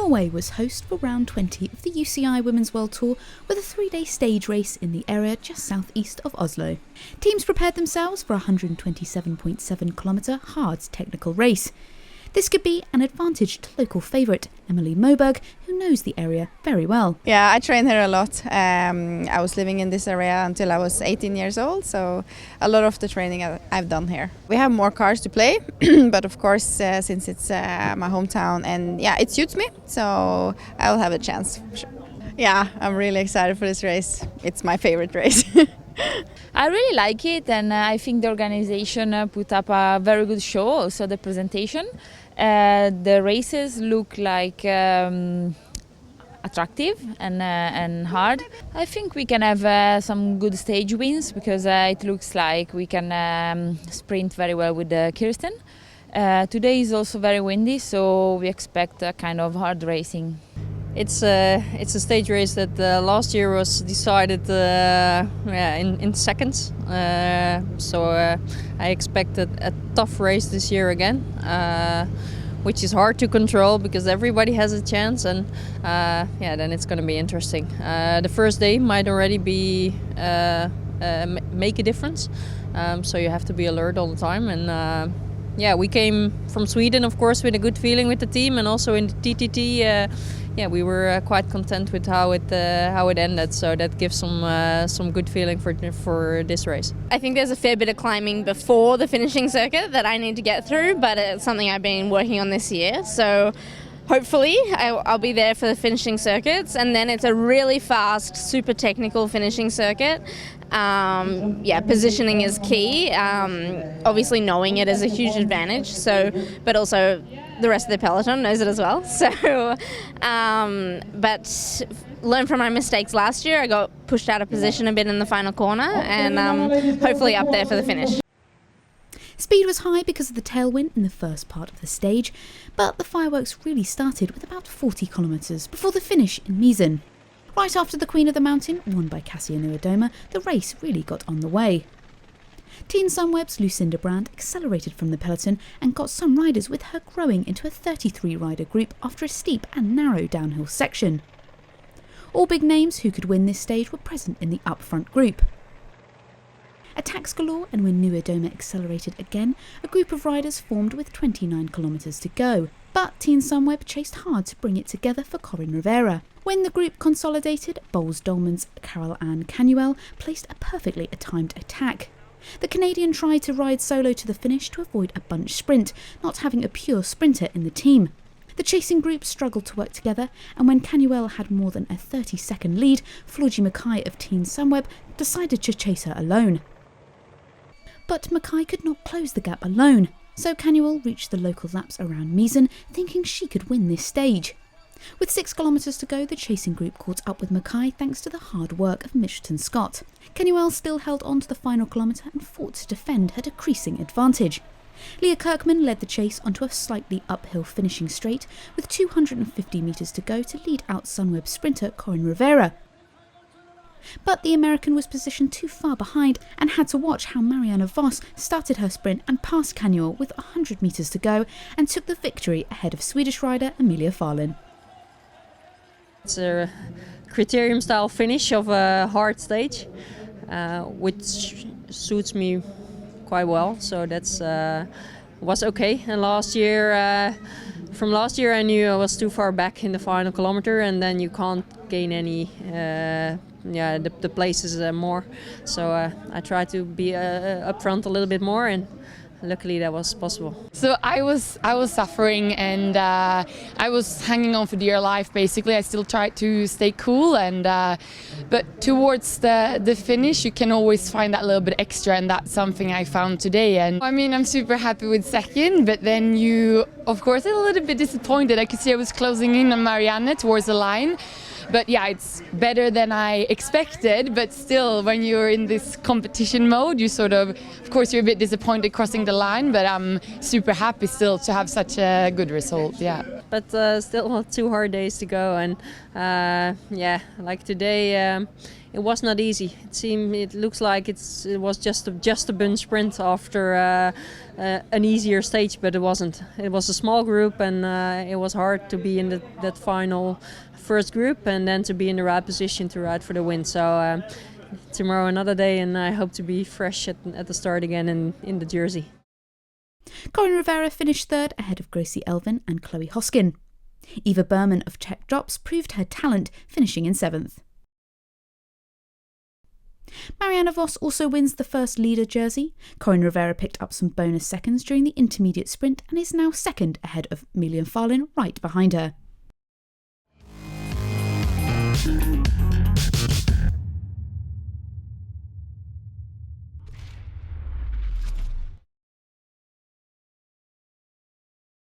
Norway was host for round 20 of the UCI Women's World Tour with a 3-day stage race in the area just southeast of Oslo. Teams prepared themselves for a 127.7km hard technical race. This could be an advantage to local favourite Emily Moberg, who knows the area very well. Yeah, I train here a lot. I was living in this area until I was 18 years old, so a lot of the training I've done here. We have more cars to play, but of course, since it's my hometown, and yeah, it suits me, so I'll have a chance. Sure. Yeah, I'm really excited for this race. It's my favorite race. I really like it, and I think the organization put up a very good show, also the presentation. The races look like attractive and hard. I think we can have some good stage wins because it looks like we can sprint very well with Kirsten. Today is also very windy, so we expect a kind of hard racing. It's a stage race that last year was decided in seconds, so I expect a tough race this year again, which is hard to control because everybody has a chance, and then it's going to be interesting. The first day might already be make a difference, so you have to be alert all the time. And we came from Sweden, of course, with a good feeling with the team, and also in the TTT. We were quite content with how it ended, so that gives some good feeling for this race. I think there's a fair bit of climbing before the finishing circuit that I need to get through, but it's something I've been working on this year. So hopefully I'll be there for the finishing circuits, and then it's a really fast, super technical finishing circuit. Positioning is key. Obviously, knowing it is a huge advantage. So, but also the rest of the peloton knows it as well. So, but learn from my mistakes last year. I got pushed out of position a bit in the final corner, and hopefully up there for the finish. Speed was high because of the tailwind in the first part of the stage, but the fireworks really started with about 40 kilometres before the finish in Misen. Right after the Queen of the Mountain, won by Kasia Nuudoma, the race really got on the way. Team Sunweb's Lucinda Brand accelerated from the peloton and got some riders with her growing into a 33-rider group after a steep and narrow downhill section. All big names who could win this stage were present in the up-front group. Attacks galore, and when Nuudoma accelerated again, a group of riders formed with 29 kilometres to go. But Team Sunweb chased hard to bring it together for Corinne Rivera. When the group consolidated, Bowles Dolman's Carol Ann Canuel placed a perfectly timed attack. The Canadian tried to ride solo to the finish to avoid a bunch sprint, not having a pure sprinter in the team. The chasing group struggled to work together, and when Canuel had more than a 30-second lead, Floortje Mackay of Team Sunweb decided to chase her alone. But Mackay could not close the gap alone, so Canuel reached the local laps around Misen, thinking she could win this stage. With 6 kilometres to go, the chasing group caught up with Mackay thanks to the hard work of Mitchelton Scott. Canuel still held on to the final kilometre and fought to defend her decreasing advantage. Leah Kirkman led the chase onto a slightly uphill finishing straight with 250 metres to go to lead out Sunweb sprinter Corinne Rivera. But the American was positioned too far behind and had to watch how Marianne Vos started her sprint and passed Canuel with 100 metres to go and took the victory ahead of Swedish rider Emilia Farlin. It's a criterium-style finish of a hard stage, which suits me quite well. So that's was okay. And from last year, I knew I was too far back in the final kilometer, and then you can't gain any. The places more. So I tried to be up front a little bit more, and luckily that was possible. So I was suffering, and I was hanging on for dear life. Basically, I still tried to stay cool, and but towards the finish, you can always find that little bit extra, and that's something I found today. And I mean, I'm super happy with second, but then you, of course, are a little bit disappointed. I could see I was closing in on Marianne towards the line. But yeah, it's better than I expected, but still, when you're in this competition mode, you of course, you're a bit disappointed crossing the line, but I'm super happy still to have such a good result, yeah. but still 2 hard days to go. And yeah, like today, it was not easy. It looks like it was just a bunch sprint after an easier stage, but it wasn't. It was a small group, and it was hard to be in that final first group, and then to be in the right position to ride for the win. So tomorrow another day, and I hope to be fresh at the start again in the jersey. Corinne Rivera finished third ahead of Gracie Elvin and Chloe Hoskin. Eva Berman of Czech Drops proved her talent, finishing in 7th. Marianne Vos also wins the first leader jersey. Corinne Rivera picked up some bonus seconds during the intermediate sprint and is now second ahead of Milian Farlin right behind her.